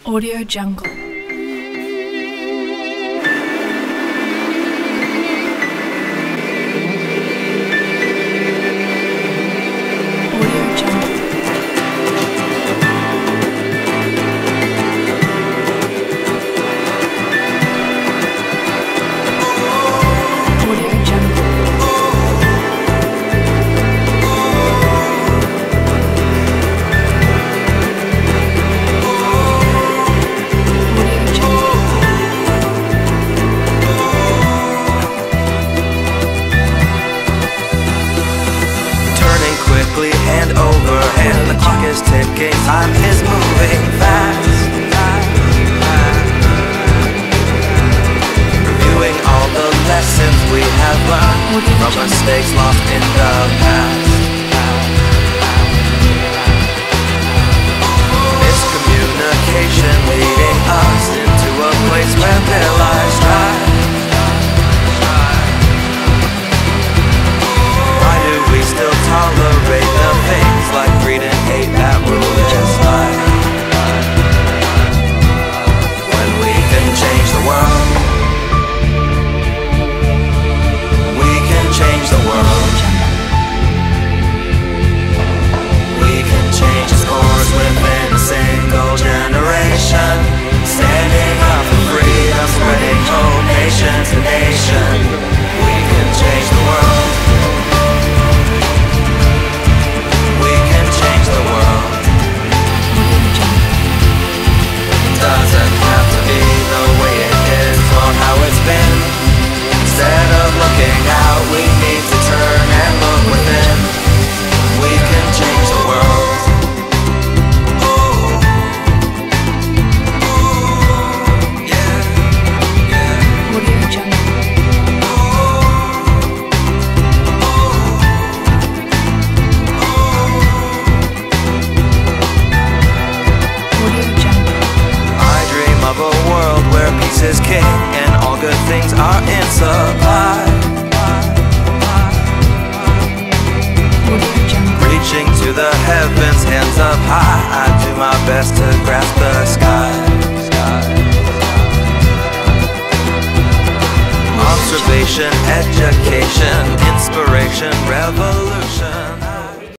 Audio Jungle. Hand over hand, the clock is ticking, time is moving fast. Reviewing all the lessons we have learned from mistakes lost in the past. Miscommunication leading us into a place where there lies strife. Why do we still tolerate the things like greed and hate that rule this life? When we can change the world, we can change the world. We can change the scores within a single generation. Standing up for freedom, spreading hope nation to nation. We can change the world. Doesn't have to be the way it is or how it's been. Instead of looking out, we need to turn and look within. We can change the world. Of a world where peace is king and all good things are in supply. Reaching to the heavens, hands up high, I do my best to grasp the sky.